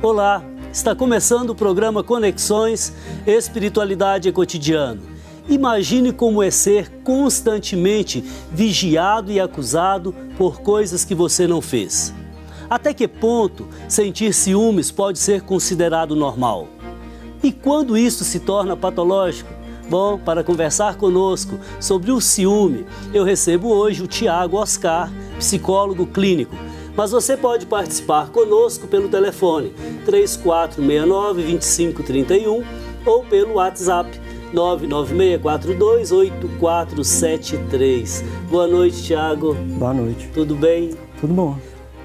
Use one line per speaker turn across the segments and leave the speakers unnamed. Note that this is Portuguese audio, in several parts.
Olá, está começando o programa Conexões Espiritualidade e Cotidiano. Imagine como é ser constantemente vigiado e acusado por coisas que você não fez. Até que ponto sentir ciúmes pode ser considerado normal? E quando isso se torna patológico? Bom, para conversar conosco sobre o ciúme, eu recebo hoje o Tiago Oscar, psicólogo clínico. Mas você pode participar conosco pelo telefone 3469-2531 ou pelo WhatsApp 996428473. Boa noite, Tiago.
Boa noite.
Tudo bem?
Tudo bom.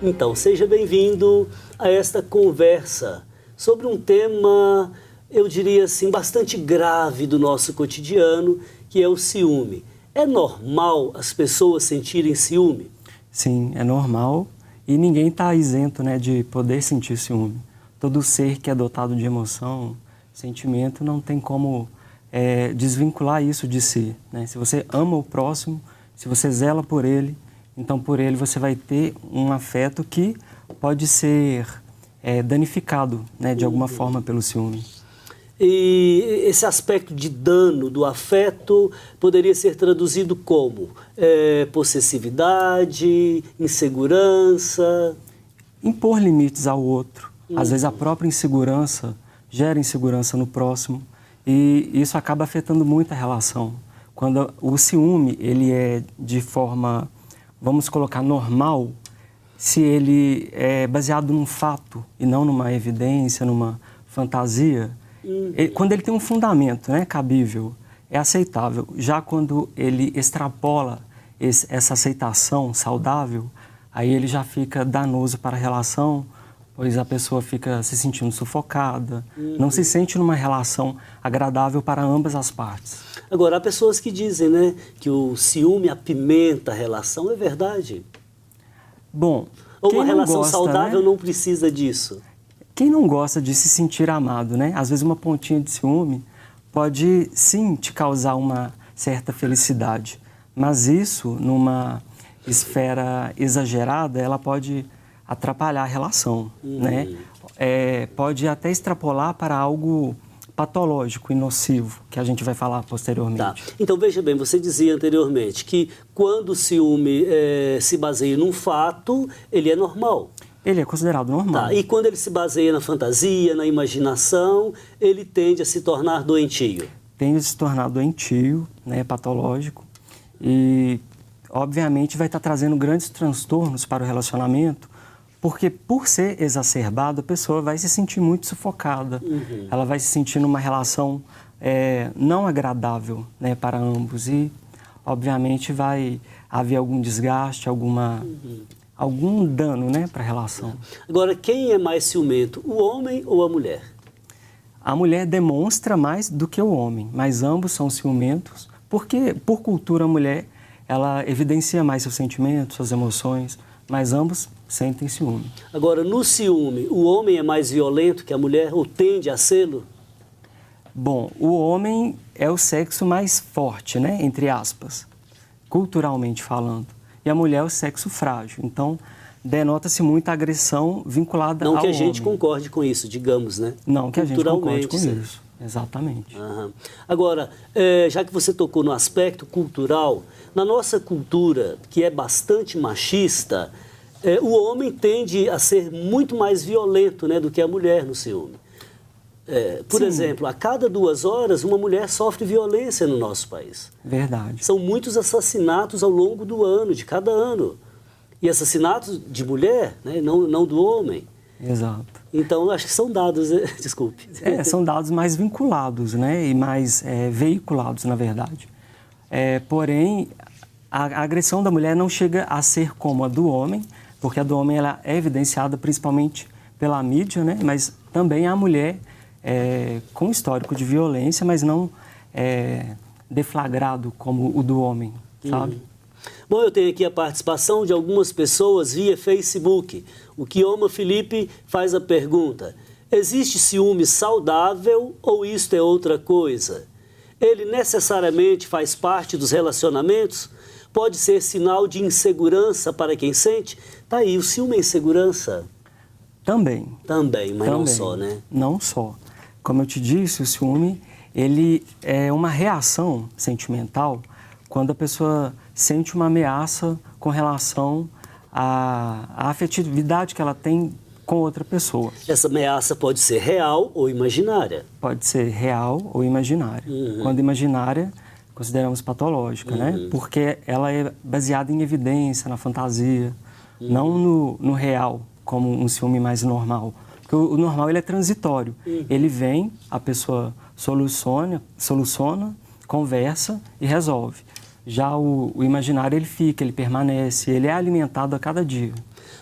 Então, seja bem-vindo a esta conversa sobre um tema, eu diria assim, bastante grave do nosso cotidiano, que é o ciúme. É normal as pessoas sentirem ciúme?
Sim, é normal. E ninguém está isento, né, de poder sentir ciúme. Todo ser que é dotado de emoção, sentimento, não tem como desvincular isso de si, né? Se você ama o próximo, se você zela por ele, então por ele você vai ter um afeto que pode ser danificado, né, de alguma forma pelo ciúme.
E esse aspecto de dano do afeto poderia ser traduzido como possessividade, insegurança?
Impor limites ao outro. Às vezes a própria insegurança gera insegurança no próximo e isso acaba afetando muito a relação. Quando o ciúme ele é de forma, vamos colocar, normal, se ele é baseado num fato e não numa evidência, numa fantasia, quando ele tem um fundamento, né, cabível, é aceitável. Já quando ele extrapola essa aceitação saudável, aí ele já fica danoso para a relação, pois a pessoa fica se sentindo sufocada, não se sente numa relação agradável para ambas as partes.
Agora, há pessoas que dizem, né, que o ciúme apimenta a relação, é verdade?
Bom,
ou uma relação
gosta,
saudável,
né,
não precisa disso?
Quem não gosta de se sentir amado, né? Às vezes uma pontinha de ciúme pode sim te causar uma certa felicidade, mas isso, numa esfera exagerada, ela pode atrapalhar a relação, né? Pode até extrapolar para algo patológico e nocivo, que a gente vai falar posteriormente.
Tá. Então, veja bem, você dizia anteriormente que quando o ciúme se baseia num fato, ele é normal.
Ele é considerado normal.
Tá. E quando ele se baseia na fantasia, na imaginação, ele tende a se tornar doentio?
Tende a se tornar doentio, né, patológico, e obviamente vai estar trazendo grandes transtornos para o relacionamento, porque por ser exacerbado, a pessoa vai se sentir muito sufocada, ela vai se sentir numa relação não agradável, né, para ambos e obviamente vai haver algum desgaste, algum dano, né, para a relação.
Agora, quem é mais ciumento, o homem ou a mulher?
A mulher demonstra mais do que o homem, mas ambos são ciumentos, porque por cultura a mulher, ela evidencia mais seus sentimentos, suas emoções, mas ambos sentem ciúme.
Agora, no ciúme, o homem é mais violento que a mulher ou tende a sê-lo?
Bom, o homem é o sexo mais forte, né, entre aspas, culturalmente falando. E a mulher é o sexo frágil. Então, denota-se muita agressão vinculada ao homem.
Não que a gente concorde com isso, digamos, né?
Não que a gente concorde com isso. Exatamente.
Agora, já que você tocou no aspecto cultural, na nossa cultura, que é bastante machista, o homem tende a ser muito mais violento, né, do que a mulher no ciúme. Por exemplo, a cada 2 horas, uma mulher sofre violência no nosso país.
Verdade.
São muitos assassinatos ao longo do ano, de cada ano. E assassinatos de mulher, né, não do homem.
Exato.
Então, acho que são dados, desculpe.
São dados mais vinculados, né, e mais veiculados, na verdade. Porém, a agressão da mulher não chega a ser como a do homem, porque a do homem ela é evidenciada principalmente pela mídia, né, mas também a mulher com histórico de violência, mas não deflagrado como o do homem, sabe?
Bom, eu tenho aqui a participação de algumas pessoas via Facebook. O Kioma Felipe faz a pergunta: existe ciúme saudável ou isto é outra coisa? Ele necessariamente faz parte dos relacionamentos? Pode ser sinal de insegurança para quem sente? Tá aí, o ciúme é insegurança?
Também.
Também, mas
Também.
não só, né?
Não só. Como eu te disse, o ciúme, ele é uma reação sentimental quando a pessoa sente uma ameaça com relação à afetividade que ela tem com outra pessoa.
Essa ameaça pode ser real ou imaginária.
Pode ser real ou imaginária. Quando imaginária, consideramos patológica, né? Porque ela é baseada em evidência, na fantasia, não no real, como um ciúme mais normal. Porque o normal, ele é transitório. Ele vem, a pessoa soluciona, conversa e resolve. Já o imaginário, ele fica, ele permanece, ele é alimentado a cada dia.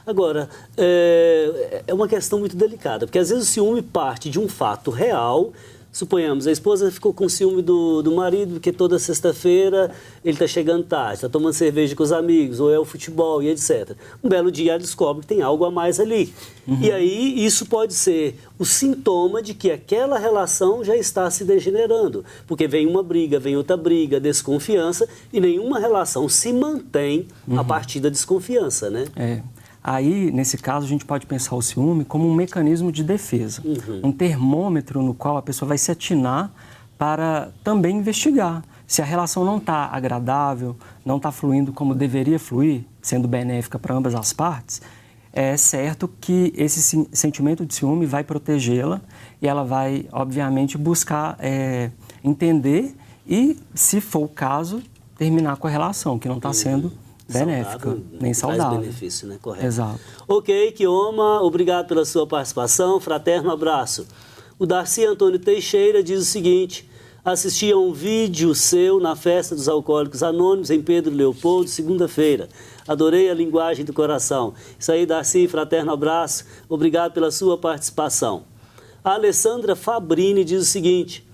Agora, é uma questão muito delicada, porque às vezes o ciúme parte de um fato real. Suponhamos, a esposa ficou com ciúme do marido, porque toda sexta-feira ele está chegando tarde, está tomando cerveja com os amigos, ou é o futebol e etc. Um belo dia ela descobre que tem algo a mais ali. E aí isso pode ser o sintoma de que aquela relação já está se degenerando, porque vem uma briga, vem outra briga, desconfiança, e nenhuma relação se mantém a partir da desconfiança, né?
Aí, nesse caso, a gente pode pensar o ciúme como um mecanismo de defesa, um termômetro no qual a pessoa vai se atinar para também investigar. Se a relação não está agradável, não está fluindo como deveria fluir, sendo benéfica para ambas as partes, é certo que esse sentimento de ciúme vai protegê-la e ela vai, obviamente, buscar entender e, se for o caso, terminar com a relação, que não está sendo benéfica, nem saudável.
Traz benefício, né? Correto.
Exato.
Ok, Kioma, obrigado pela sua participação, fraterno abraço. O Darcy Antônio Teixeira diz o seguinte: assisti a um vídeo seu na festa dos Alcoólicos Anônimos em Pedro Leopoldo, segunda-feira. Adorei a linguagem do coração. Isso aí, Darcy, fraterno abraço, obrigado pela sua participação. A Alessandra Fabrini diz o seguinte: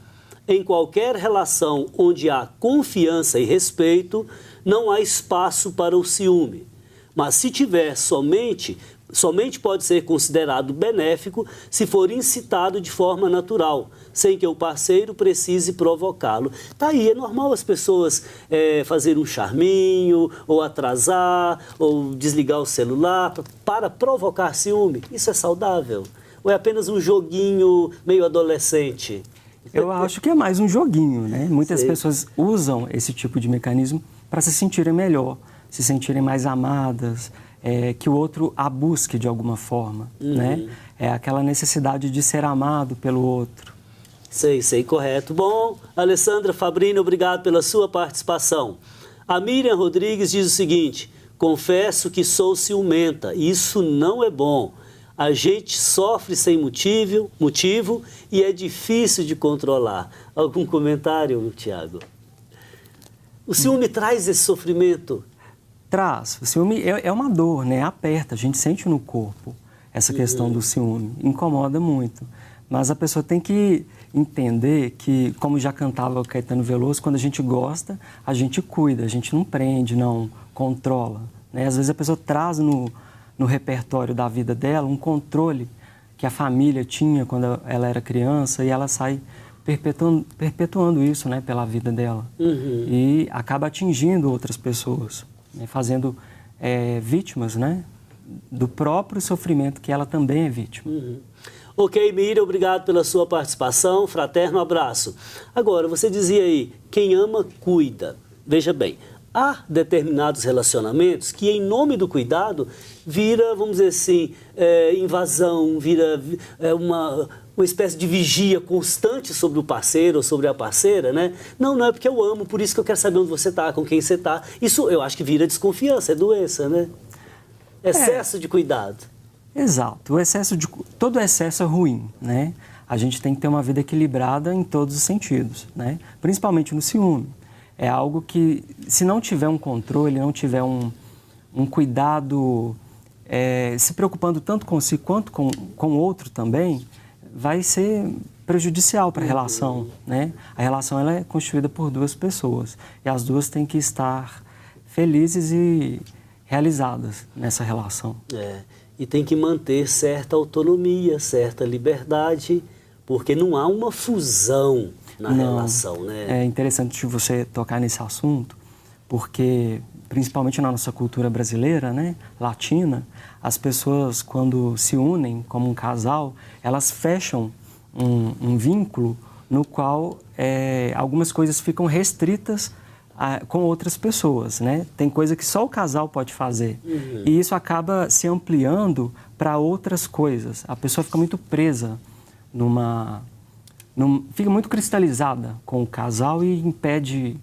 em qualquer relação onde há confiança e respeito, não há espaço para o ciúme. Mas se tiver somente pode ser considerado benéfico se for incitado de forma natural, sem que o parceiro precise provocá-lo. Tá aí, é normal as pessoas fazer um charminho, ou atrasar, ou desligar o celular para provocar ciúme. Isso é saudável? Ou é apenas um joguinho meio adolescente?
Eu acho que é mais um joguinho, né? Muitas pessoas usam esse tipo de mecanismo para se sentirem melhor, se sentirem mais amadas, que o outro a busque de alguma forma, né? É aquela necessidade de ser amado pelo outro.
Sei, correto. Bom, Alessandra Fabrini, obrigado pela sua participação. A Miriam Rodrigues diz o seguinte: confesso que sou ciumenta, e isso não é bom. A gente sofre sem motivo e é difícil de controlar. Algum comentário, Tiago? O ciúme traz esse sofrimento?
Traz. O ciúme é uma dor, né? Aperta, a gente sente no corpo essa questão do ciúme. Incomoda muito. Mas a pessoa tem que entender que, como já cantava o Caetano Veloso, quando a gente gosta, a gente cuida, a gente não prende, não controla, né? Às vezes a pessoa traz no repertório da vida dela um controle que a família tinha quando ela era criança e ela sai perpetuando isso, né, pela vida dela. E acaba atingindo outras pessoas, né, fazendo vítimas, né, do próprio sofrimento que ela também é vítima.
Ok, Miriam, obrigado pela sua participação, fraterno abraço. Agora, você dizia aí, quem ama, cuida. Veja bem, há determinados relacionamentos que, em nome do cuidado, vira, vamos dizer assim, invasão, vira uma espécie de vigia constante sobre o parceiro ou sobre a parceira, né? Não é porque eu amo, por isso que eu quero saber onde você está, com quem você está. Isso eu acho que vira desconfiança, é doença, né? Excesso de cuidado.
Exato. Todo excesso é ruim, né? A gente tem que ter uma vida equilibrada em todos os sentidos, né? Principalmente no ciúme. É algo que, se não tiver um controle, não tiver um cuidado, se preocupando tanto com si quanto com o outro também, vai ser prejudicial para a relação, né? A relação ela é constituída por duas pessoas e as duas têm que estar felizes e realizadas nessa relação.
E tem que manter certa autonomia, certa liberdade, porque não há uma fusão na relação, né?
É interessante você tocar nesse assunto, porque principalmente na nossa cultura brasileira, né, latina, as pessoas, quando se unem como um casal, elas fecham um vínculo no qual algumas coisas ficam restritas com outras pessoas, né? Tem coisa que só o casal pode fazer. Uhum. E isso acaba se ampliando para outras coisas. A pessoa fica muito presa fica muito cristalizada com o casal e impede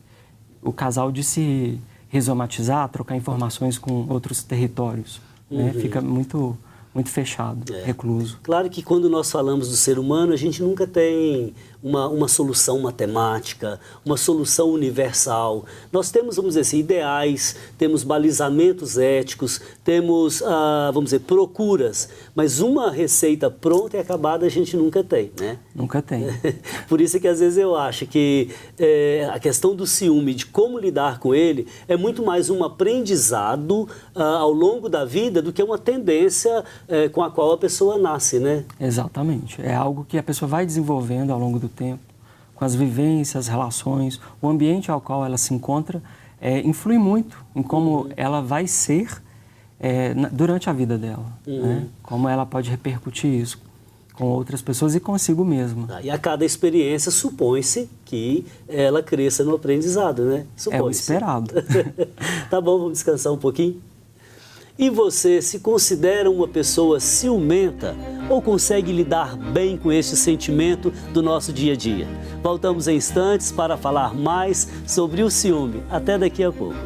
o casal de se rizomatizar, trocar informações com outros territórios. Uhum. Né? Fica muito fechado, recluso.
Claro que quando nós falamos do ser humano, a gente nunca tem uma solução matemática, uma solução universal. Nós temos, vamos dizer assim, ideais, temos balizamentos éticos, temos, vamos dizer, procuras, mas uma receita pronta e acabada a gente nunca tem, né?
Nunca tem.
Por isso que às vezes eu acho que a questão do ciúme, de como lidar com ele, é muito mais um aprendizado ao longo da vida do que uma tendência com a qual a pessoa nasce, né?
Exatamente. É algo que a pessoa vai desenvolvendo ao longo do tempo, com as vivências, relações, o ambiente ao qual ela se encontra, influi muito em como ela vai ser durante a vida dela, né? Como ela pode repercutir isso com outras pessoas e consigo mesma.
E a cada experiência supõe-se que ela cresça no aprendizado, né?
É o esperado.
Tá bom, vamos descansar um pouquinho? E você se considera uma pessoa ciumenta ou consegue lidar bem com este sentimento do nosso dia a dia? Voltamos em instantes para falar mais sobre o ciúme. Até daqui a pouco.